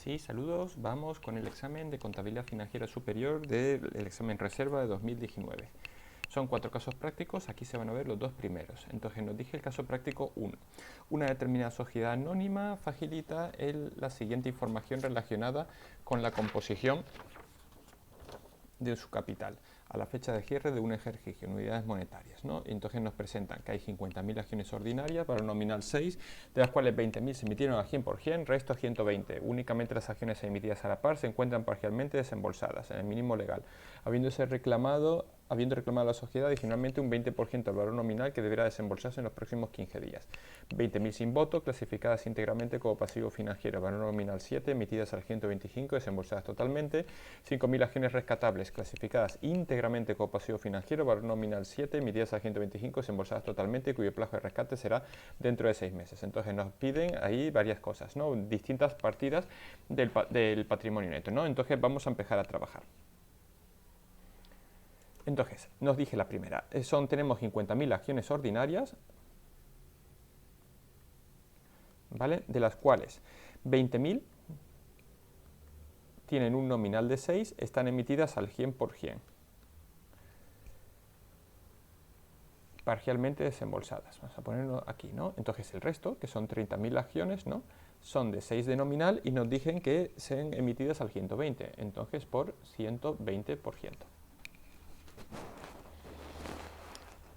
Sí, saludos. Vamos con el examen de contabilidad financiera superior del examen reserva de 2019. Son 4 casos prácticos, aquí se van a ver los 2 primeros. Entonces nos dije el caso práctico 1. Una determinada sociedad anónima facilita la siguiente información relacionada con la composición de su capital a la fecha de cierre de un ejercicio en unidades monetarias, ¿no? Y entonces nos presentan que hay 50.000 acciones ordinarias, valor nominal 6, de las cuales 20.000 se emitieron al 100%, resto 120. Únicamente las acciones emitidas a la par se encuentran parcialmente desembolsadas en el mínimo legal, habiendo reclamado a la sociedad adicionalmente un 20% del valor nominal que deberá desembolsarse en los próximos 15 días. 20.000 sin voto, clasificadas íntegramente como pasivo financiero, valor nominal 7, emitidas al 125, desembolsadas totalmente. 5.000 acciones rescatables, clasificadas íntegramente como pasivo financiero, valor nominal 7, emitidas al 125, desembolsadas totalmente, cuyo plazo de rescate será dentro de 6 meses. Entonces nos piden ahí varias cosas, ¿no? Distintas partidas del patrimonio neto, ¿no? Entonces vamos a empezar a trabajar. Entonces, nos dije la primera, tenemos 50.000 acciones ordinarias, ¿vale? De las cuales 20.000 tienen un nominal de 6, están emitidas al 100%, parcialmente desembolsadas. Vamos a ponerlo aquí, ¿no? Entonces el resto, que son 30.000 acciones, ¿no? Son de 6 de nominal y nos dicen que sean emitidas al 120, entonces por 120%.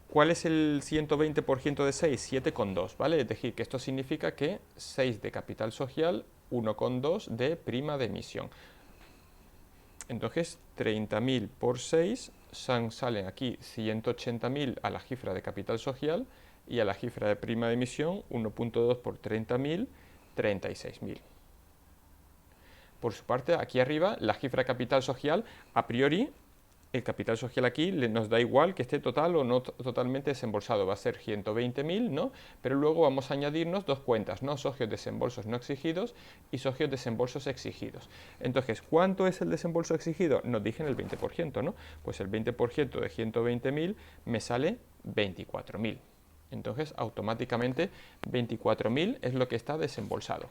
¿Cuál es el 120% de 6? 7,2, ¿vale? Es decir, que esto significa que 6 de capital social, 1,2 de prima de emisión. Entonces, 30.000 por 6 salen aquí 180.000 a la cifra de capital social y a la cifra de prima de emisión 1,2 por 30.000, 36.000. Por su parte, aquí arriba, la cifra de capital social, a priori, el capital social aquí nos da igual que esté total o no totalmente desembolsado, va a ser 120.000, ¿no? Pero luego vamos a añadirnos dos cuentas, ¿no? Socios desembolsos no exigidos y socios desembolsos exigidos. Entonces, ¿cuánto es el desembolso exigido? Nos dicen el 20%, ¿no? Pues el 20% de 120.000 me sale 24.000. Entonces, automáticamente 24.000 es lo que está desembolsado.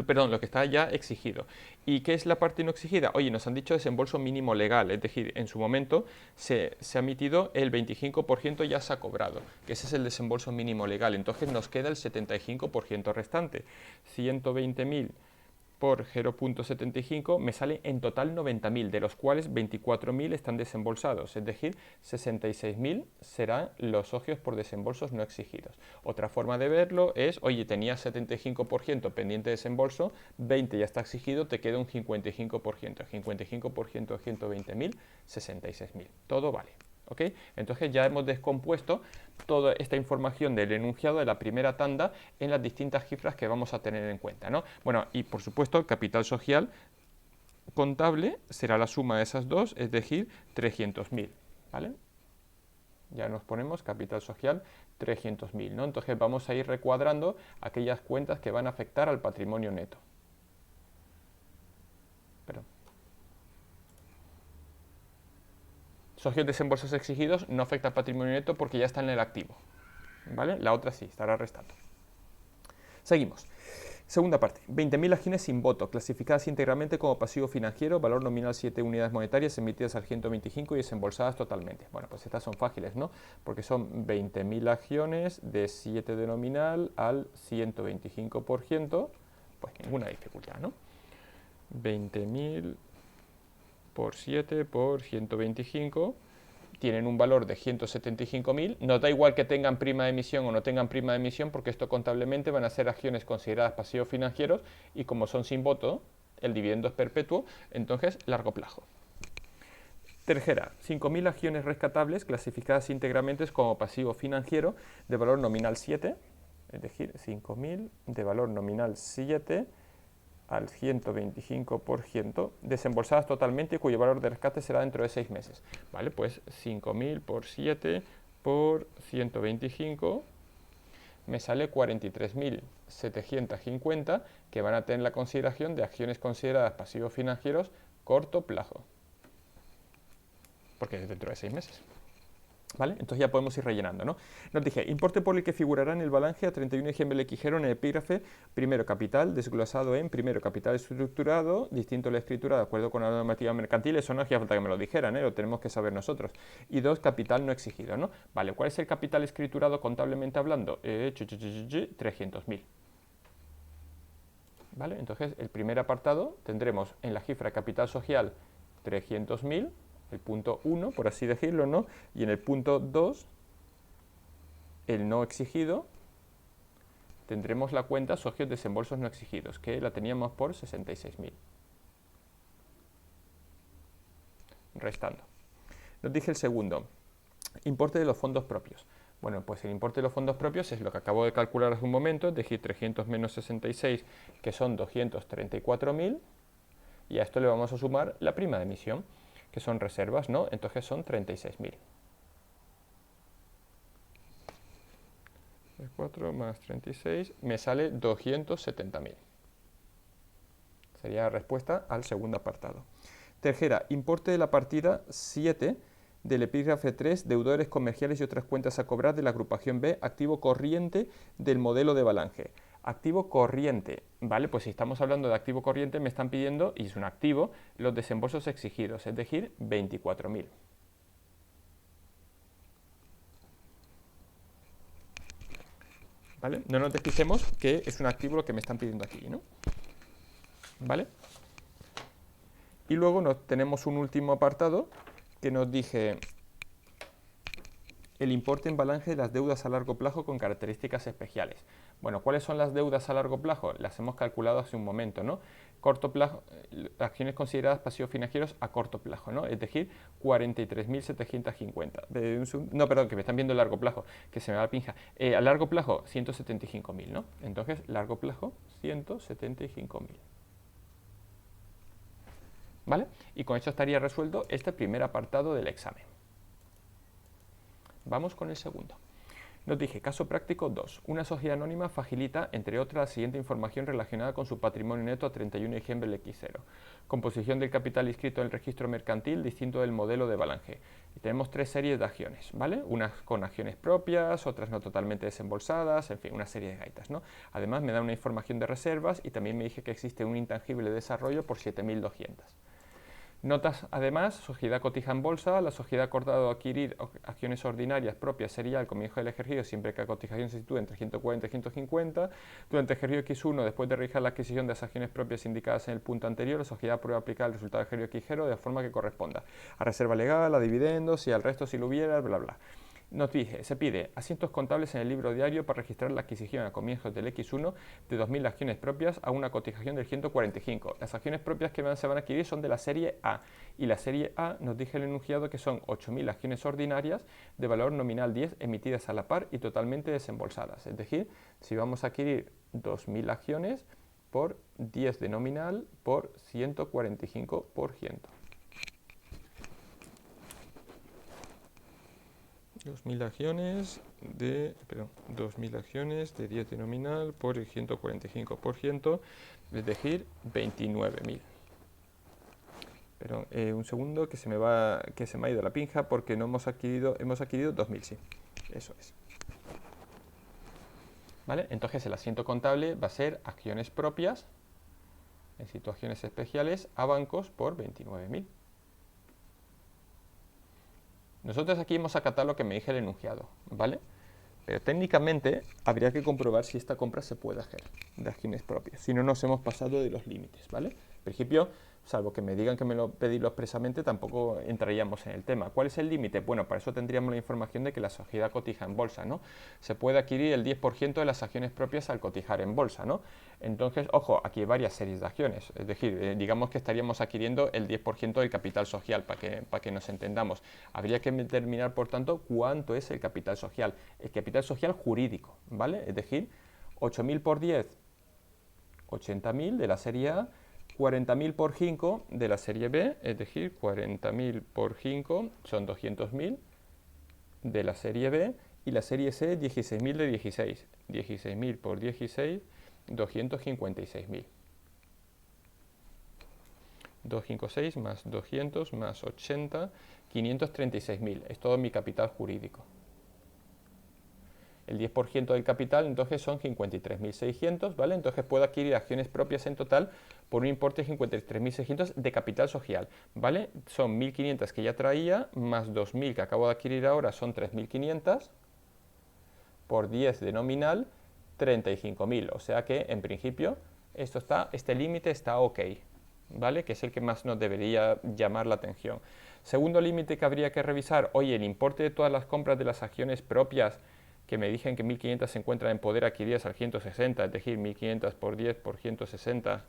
Perdón, lo que está ya exigido. ¿Y qué es la parte no exigida? Oye, nos han dicho desembolso mínimo legal, es decir, en su momento se ha emitido el 25% ya se ha cobrado, que ese es el desembolso mínimo legal. Entonces nos queda el 75% restante. 120.000 por 0,75 me sale en total 90.000, de los cuales 24.000 están desembolsados, es decir, 66.000 serán los socios por desembolsos no exigidos. Otra forma de verlo es, oye, tenías 75% pendiente de desembolso, 20 ya está exigido, te queda un 55%. El 55% de 120.000, 66.000. Todo vale. ¿Okay? Entonces ya hemos descompuesto toda esta información del enunciado de la primera tanda en las distintas cifras que vamos a tener en cuenta, ¿no? Bueno, y por supuesto el capital social contable será la suma de esas dos, es decir, 300.000, ¿vale? Ya nos ponemos capital social 300.000, ¿no? Entonces vamos a ir recuadrando aquellas cuentas que van a afectar al patrimonio neto. Perdón. Socios desembolsos exigidos no afecta al patrimonio neto porque ya está en el activo, ¿vale? La otra sí, estará restando. Seguimos. Segunda parte, 20.000 acciones sin voto, clasificadas íntegramente como pasivo financiero, valor nominal 7 unidades monetarias, emitidas al 125 y desembolsadas totalmente. Bueno, pues estas son fáciles, ¿no? Porque son 20.000 acciones de 7 de nominal al 125%, pues ninguna dificultad, ¿no? 20.000 por 7 por 125 tienen un valor de 175.000, nos da igual que tengan prima de emisión o no tengan prima de emisión, porque esto contablemente van a ser acciones consideradas pasivos financieros y como son sin voto, el dividendo es perpetuo, entonces largo plazo. Tercera, 5.000 acciones rescatables clasificadas íntegramente como pasivo financiero de valor nominal 7, es decir, 5.000 de valor nominal 7 al 125%, desembolsadas totalmente, cuyo valor de rescate será dentro de 6 meses. Vale, pues 5.000 por 7 por 125 me sale 43.750 que van a tener la consideración de acciones consideradas pasivos financieros corto plazo, porque es dentro de 6 meses. ¿Vale? Entonces ya podemos ir rellenando, ¿no? Nos dije, importe por el que figurará en el balance a 31 de diciembre del Quijero en el epígrafe, primero capital, desglosado en primero capital estructurado, distinto la escritura de acuerdo con la normativa mercantil, eso no hacía falta que me lo dijeran, lo tenemos que saber nosotros. Y dos, capital no exigido, ¿no? Vale, ¿cuál es el capital escriturado contablemente hablando? 300.000. ¿Vale? Entonces, el primer apartado tendremos en la cifra capital social 300.000, el punto 1, por así decirlo, ¿no? Y en el punto 2, el no exigido, tendremos la cuenta socios desembolsos no exigidos, que la teníamos por 66.000. Restando. Nos dije el segundo, importe de los fondos propios. Bueno, pues el importe de los fondos propios es lo que acabo de calcular hace un momento, es decir, 300 menos 66, que son 234.000, y a esto le vamos a sumar la prima de emisión, que son reservas, ¿no? Entonces son 36.000. 4 más 36 me sale 270.000. Sería la respuesta al segundo apartado. Tercera, importe de la partida 7 del epígrafe 3, deudores comerciales y otras cuentas a cobrar de la agrupación B, activo corriente del modelo de Balange. Activo corriente, ¿vale? Pues si estamos hablando de activo corriente me están pidiendo, y es un activo, los desembolsos exigidos, es decir, 24.000. ¿Vale? No nos despistemos que es un activo lo que me están pidiendo aquí, ¿no? ¿Vale? Y luego tenemos un último apartado que nos dije el importe en Balange de las deudas a largo plazo con características especiales. Bueno, ¿cuáles son las deudas a largo plazo? Las hemos calculado hace un momento, ¿no? Corto plazo, acciones consideradas pasivos financieros a corto plazo, ¿no? Es decir, 43.750. No, perdón, que me están viendo el largo plazo, que se me va la pinza. A largo plazo, 175.000, ¿no? Entonces, largo plazo, 175.000. ¿Vale? Y con esto estaría resuelto este primer apartado del examen. Vamos con el segundo. Nos dije, caso práctico 2. Una sociedad anónima facilita, entre otras, la siguiente información relacionada con su patrimonio neto a 31 de diciembre del X0. Composición del capital inscrito en el registro mercantil, distinto del modelo de Balange. Y tenemos tres series de acciones, ¿vale? Unas con acciones propias, otras no totalmente desembolsadas, en fin, una serie de gaitas, ¿no? Además, me da una información de reservas y también me dije que existe un intangible de desarrollo por 7.200. Notas, además, sociedad cotija en bolsa, la sociedad ha acordado adquirir acciones ordinarias propias sería al comienzo del ejercicio siempre que la cotización se sitúe entre 140 y 150. Durante el ejercicio X1, después de realizar la adquisición de las acciones propias indicadas en el punto anterior, la sociedad prueba aplicar el resultado del ejercicio X0 de la forma que corresponda a reserva legal, a dividendos y al resto si lo hubiera, bla, bla. Nos dije, se pide asientos contables en el libro diario para registrar la adquisición a comienzos del X1 de 2.000 acciones propias a una cotización del 145. Las acciones propias que se van a adquirir son de la serie A. Y la serie A nos dije el enunciado que son 8.000 acciones ordinarias de valor nominal 10 emitidas a la par y totalmente desembolsadas. Es decir, si vamos a adquirir 2.000 acciones por 10 de nominal por 145%. 2.000 acciones de 10 de nominal por el 145%, es decir, 29.000. Pero un segundo que se me ha ido la pinza porque no hemos adquirido 2.000, sí, eso es. ¿Vale? Entonces el asiento contable va a ser acciones propias en situaciones especiales a bancos por 29.000. Nosotros aquí hemos acatado lo que me dije el enunciado, ¿vale? Pero técnicamente habría que comprobar si esta compra se puede hacer de acciones propias, si no nos hemos pasado de los límites, ¿vale? En principio, salvo que me digan que me lo pedirlo expresamente, tampoco entraríamos en el tema. ¿Cuál es el límite? Bueno, para eso tendríamos la información de que la sociedad cotiza en bolsa, ¿no? Se puede adquirir el 10% de las acciones propias al cotizar en bolsa, ¿no? Entonces, ojo, aquí hay varias series de acciones, es decir, digamos que estaríamos adquiriendo el 10% del capital social, para que nos entendamos. Habría que determinar, por tanto, cuánto es el capital social. El capital social jurídico, ¿vale? Es decir, 8.000 por 10, 80.000 de la serie A, 40.000 por 5 de la serie B, es decir, 40.000 por 5 son 200.000 de la serie B, y la serie C, 16.000 de 16. 16.000 por 16, 256.000. 256 más 200 más 80, 536.000. Es todo mi capital jurídico. El 10% del capital entonces son 53.600, ¿vale? Entonces puedo adquirir acciones propias en total por un importe de 53.600 de capital social, ¿vale? Son 1.500 que ya traía, más 2.000 que acabo de adquirir ahora, son 3.500, por 10 de nominal, 35.000. O sea que, en principio, este límite está ok, ¿vale? Que es el que más nos debería llamar la atención. Segundo límite que habría que revisar, oye, el importe de todas las compras de las acciones propias que me dicen que 1.500 se encuentran en poder adquiridas al 160, es decir, 1.500 por 10 por 160,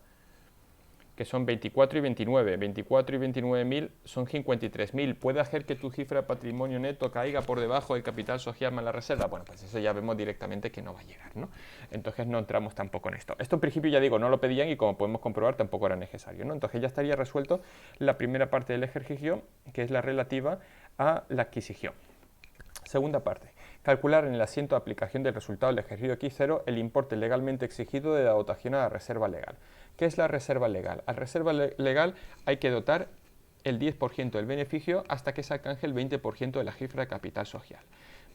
que son 24 y 29. 24 y 29.000 son 53.000. ¿Puede hacer que tu cifra de patrimonio neto caiga por debajo del capital social más la reserva? Bueno, pues eso ya vemos directamente que no va a llegar, ¿no? Entonces no entramos tampoco en esto. Esto en principio, ya digo, no lo pedían y como podemos comprobar tampoco era necesario, ¿no? Entonces ya estaría resuelto la primera parte del ejercicio, que es la relativa a la adquisición. Segunda parte. Calcular en el asiento de aplicación del resultado del ejercicio X0 el importe legalmente exigido de la dotación a la reserva legal. ¿Qué es la reserva legal? A la reserva legal hay que dotar el 10% del beneficio hasta que se alcance el 20% de la cifra de capital social,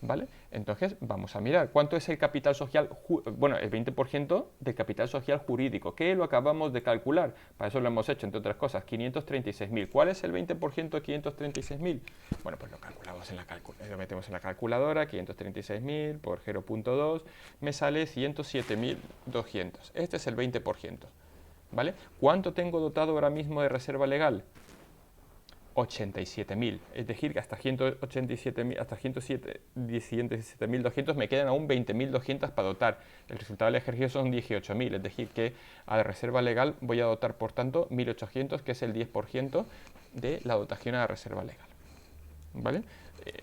¿vale? Entonces vamos a mirar cuánto es el capital social, bueno, el 20% del capital social jurídico, que lo acabamos de calcular, para eso lo hemos hecho, entre otras cosas, 536.000. ¿Cuál es el 20% de 536.000? Bueno, pues lo calculamos lo metemos en la calculadora, 536.000 por 0.2, me sale 107.200. Este es el 20%, ¿vale? ¿Cuánto tengo dotado ahora mismo de reserva legal? 87.000, es decir, que hasta 187.000, hasta 117.200 me quedan aún 20.200 para dotar. El resultado del ejercicio son 18.000, es decir, que a la reserva legal voy a dotar, por tanto, 1.800, que es el 10% de la dotación a la reserva legal, ¿vale?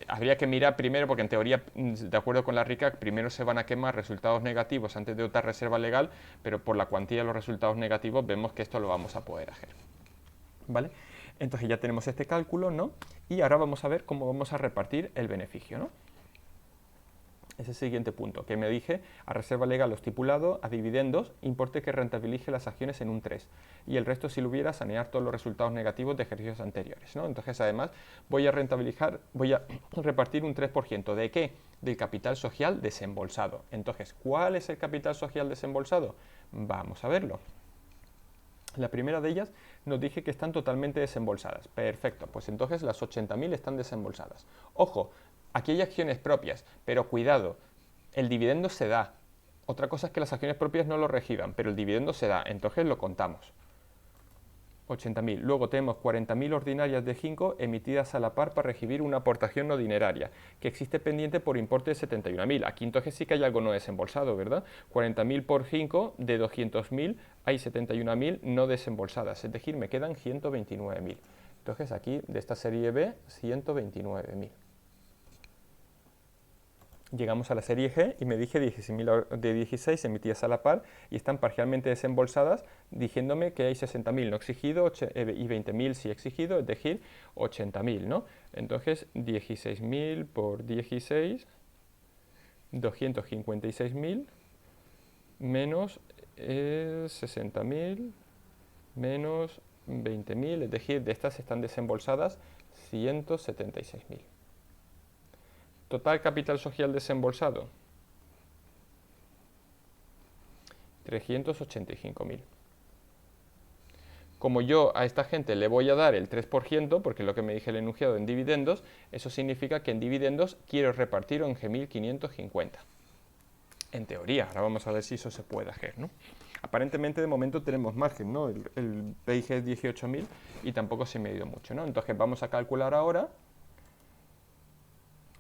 Habría que mirar primero, porque en teoría, de acuerdo con la RICAC, primero se van a quemar resultados negativos antes de dotar reserva legal, pero por la cuantía de los resultados negativos vemos que esto lo vamos a poder hacer, ¿vale? Entonces ya tenemos este cálculo, ¿no? Y ahora vamos a ver cómo vamos a repartir el beneficio, ¿no? Ese siguiente punto, que me dije, a reserva legal lo estipulado, a dividendos, importe que rentabilice las acciones en un 3. Y el resto, si lo hubiera, sanear todos los resultados negativos de ejercicios anteriores, ¿no? Entonces, además, voy a repartir un 3%. ¿De qué? Del capital social desembolsado. Entonces, ¿cuál es el capital social desembolsado? Vamos a verlo. La primera de ellas nos dije que están totalmente desembolsadas. Perfecto, pues entonces las 80.000 están desembolsadas. Ojo, aquí hay acciones propias, pero cuidado, el dividendo se da. Otra cosa es que las acciones propias no lo reciban, pero el dividendo se da, entonces lo contamos. 80.000. Luego tenemos 40.000 ordinarias de Ginkgo emitidas a la par para recibir una aportación no dineraria, que existe pendiente por importe de 71.000. Aquí entonces sí que hay algo no desembolsado, ¿verdad? 40.000 por Ginkgo, de 200.000 hay 71.000 no desembolsadas, es decir, me quedan 129.000. Entonces aquí, de esta serie B, 129.000. Llegamos a la serie G y me dije 16.000 de 16 emitidas a la par y están parcialmente desembolsadas, diciéndome que hay 60.000 no exigido y 20.000 sí exigido, es decir, 80.000, ¿no? Entonces, 16.000 por 16, 256.000 menos 60.000 menos 20.000, es decir, de estas están desembolsadas 176.000. Total capital social desembolsado, 385.000. Como yo a esta gente le voy a dar el 3%, porque es lo que me dije el enunciado en dividendos, eso significa que en dividendos quiero repartir 11.550. En teoría, ahora vamos a ver si eso se puede hacer, ¿no? Aparentemente de momento tenemos margen, ¿no? El PIG es 18.000 y tampoco se me ha ido mucho, ¿no? Entonces vamos a calcular ahora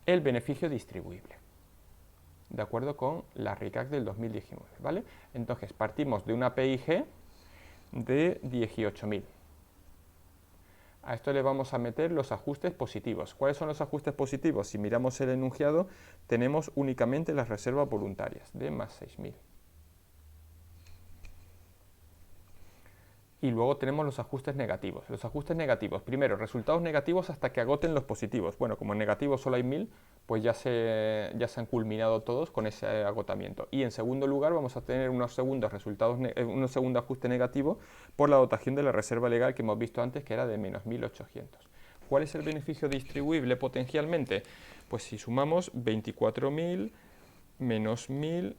el beneficio distribuible, de acuerdo con la RICAC del 2019, ¿vale? Entonces partimos de una PIG de 18.000. A esto le vamos a meter los ajustes positivos. ¿Cuáles son los ajustes positivos? Si miramos el enunciado, tenemos únicamente las reservas voluntarias de más 6.000. y luego tenemos los ajustes negativos. Los ajustes negativos, primero, resultados negativos hasta que agoten los positivos. Bueno, como en negativos solo hay 1000, pues ya se han culminado todos con ese agotamiento. Y en segundo lugar vamos a tener unos segundos segundo ajuste negativo por la dotación de la reserva legal que hemos visto antes, que era de menos 1800. ¿Cuál es el beneficio distribuible potencialmente? Pues si sumamos 24.000 menos 1000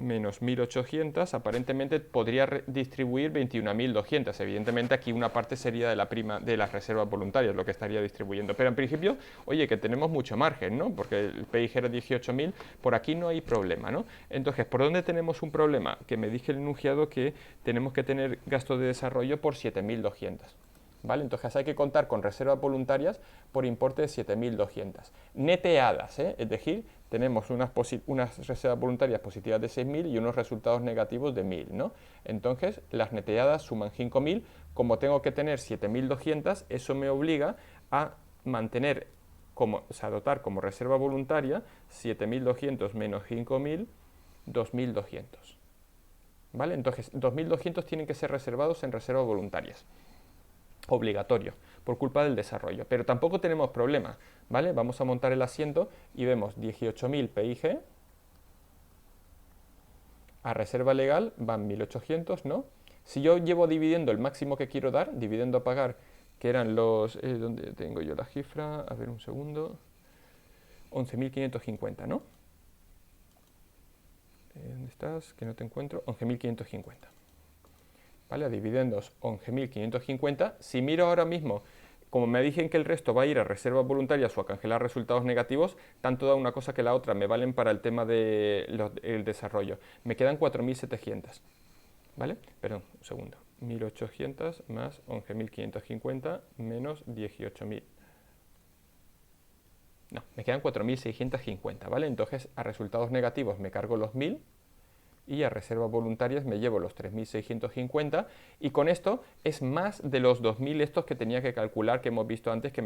menos 1800, aparentemente podría distribuir 21.200. Evidentemente aquí una parte sería de la prima de las reservas voluntarias, lo que estaría distribuyendo. Pero en principio, oye, que tenemos mucho margen, ¿no? Porque el PIG era 18.000, por aquí no hay problema, ¿no? Entonces, ¿por dónde tenemos un problema? Que me dije el enunciado que tenemos que tener gasto de desarrollo por 7.200. ¿Vale? Entonces hay que contar con reservas voluntarias por importe de 7.200. Neteadas, es decir, tenemos unas reservas voluntarias positivas de 6.000 y unos resultados negativos de 1.000, ¿no? Entonces las neteadas suman 5.000, como tengo que tener 7.200, eso me obliga a mantener, dotar como reserva voluntaria 7.200 menos 5.000, 2.200. ¿Vale? Entonces 2.200 tienen que ser reservados en reservas voluntarias. Obligatorio, por culpa del desarrollo. Pero tampoco tenemos problema, ¿vale? Vamos a montar el asiento y vemos 18.000 PIG, a reserva legal van 1.800, ¿no? Si yo llevo dividendo el máximo que quiero dar, dividendo a pagar, que eran los... ¿dónde tengo yo la cifra? A ver, un segundo. 11.550, ¿no? ¿Dónde estás? Que no te encuentro. 11.550. ¿Vale? A dividendos 11.550. Si miro ahora mismo, como me dicen que el resto va a ir a reservas voluntarias o a cancelar resultados negativos, tanto da una cosa que la otra me valen para el tema del desarrollo. Me quedan 4.700. ¿Vale? Perdón, un segundo. 1.800 más 11.550 menos 18.000. No, me quedan 4.650, ¿vale? Entonces a resultados negativos me cargo los 1.000 y a reservas voluntarias me llevo los 3.650 y con esto es más de los 2.000 estos que tenía que calcular, que hemos visto antes que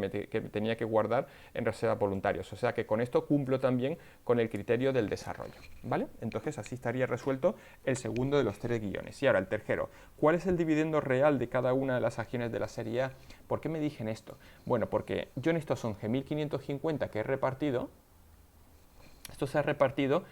tenía que guardar en reservas voluntarias. O sea que con esto cumplo también con el criterio del desarrollo, ¿vale? Entonces así estaría resuelto el segundo de los 3 guiones. Y ahora el tercero, ¿cuál es el dividendo real de cada una de las acciones de la serie A? ¿Por qué me dicen esto? Bueno, porque yo en estos 11.550 que he repartido, esto se ha repartido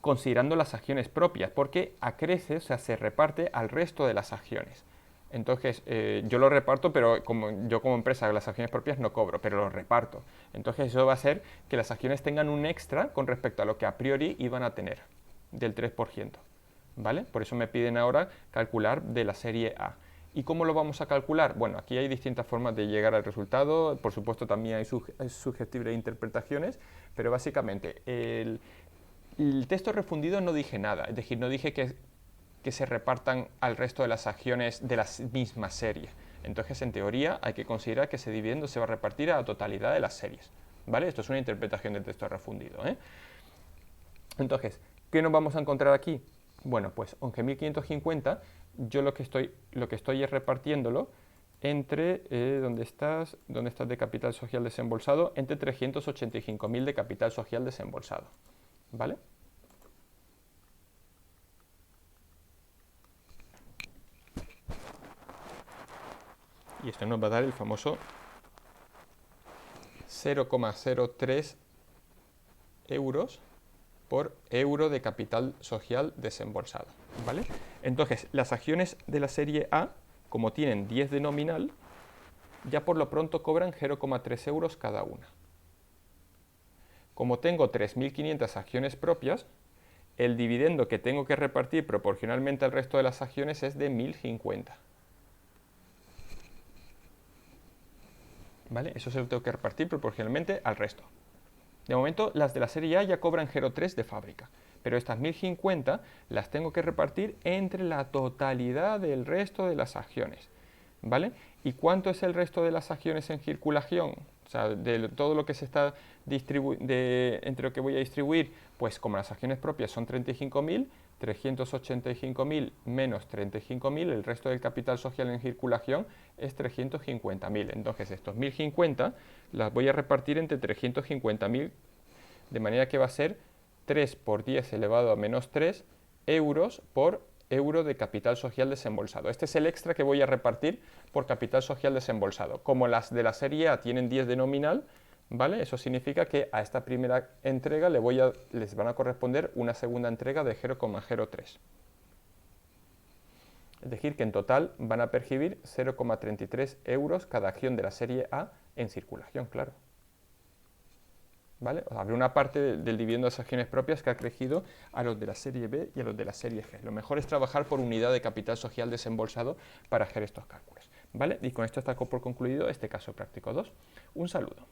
considerando las acciones propias, porque acrece, o sea, se reparte al resto de las acciones. Entonces, yo lo reparto, pero yo como empresa las acciones propias no cobro, pero lo reparto. Entonces, eso va a hacer que las acciones tengan un extra con respecto a lo que a priori iban a tener, del 3%. ¿Vale? Por eso me piden ahora calcular de la serie A. ¿Y cómo lo vamos a calcular? Bueno, aquí hay distintas formas de llegar al resultado, por supuesto también hay susceptibles interpretaciones, pero básicamente el texto refundido no dije nada, es decir, no dije que se repartan al resto de las acciones de la misma serie. Entonces, en teoría, hay que considerar que ese dividendo se va a repartir a la totalidad de las series. ¿Vale? Esto es una interpretación del texto refundido. Entonces, ¿qué nos vamos a encontrar aquí? Bueno, pues 11.550, yo lo que estoy es repartiéndolo entre, ¿dónde estás de capital social desembolsado? Entre 385.000 de capital social desembolsado. ¿Vale? Y esto nos va a dar el famoso 0,03 euros por euro de capital social desembolsado. ¿Vale? Entonces, las acciones de la serie A, como tienen 10 de nominal, ya por lo pronto cobran 0,3 euros cada una. Como tengo 3.500 acciones propias, el dividendo que tengo que repartir proporcionalmente al resto de las acciones es de 1.050. ¿Vale? Eso se lo tengo que repartir proporcionalmente al resto. De momento, las de la serie A ya cobran 0,3 de fábrica, pero estas 1.050 las tengo que repartir entre la totalidad del resto de las acciones. ¿Vale? ¿Y cuánto es el resto de las acciones en circulación? O sea, de todo lo que se está entre lo que voy a distribuir, pues como las acciones propias son 35.000, 385.000 menos 35.000, el resto del capital social en circulación es 350.000. Entonces estos 1.050 las voy a repartir entre 350.000, de manera que va a ser 3 por 10 elevado a menos 3 euros por euro de capital social desembolsado. Este es el extra que voy a repartir por capital social desembolsado. Como las de la serie A tienen 10 de nominal, ¿vale? Eso significa que a esta primera entrega les van a corresponder una segunda entrega de 0,03. Es decir, que en total van a percibir 0,33 euros cada acción de la serie A en circulación, claro. ¿Vale? Habrá una parte del dividendo de las acciones propias que ha crecido a los de la serie B y a los de la serie G. Lo mejor es trabajar por unidad de capital social desembolsado para hacer estos cálculos. ¿Vale? Y con esto está por concluido este caso práctico 2. Un saludo.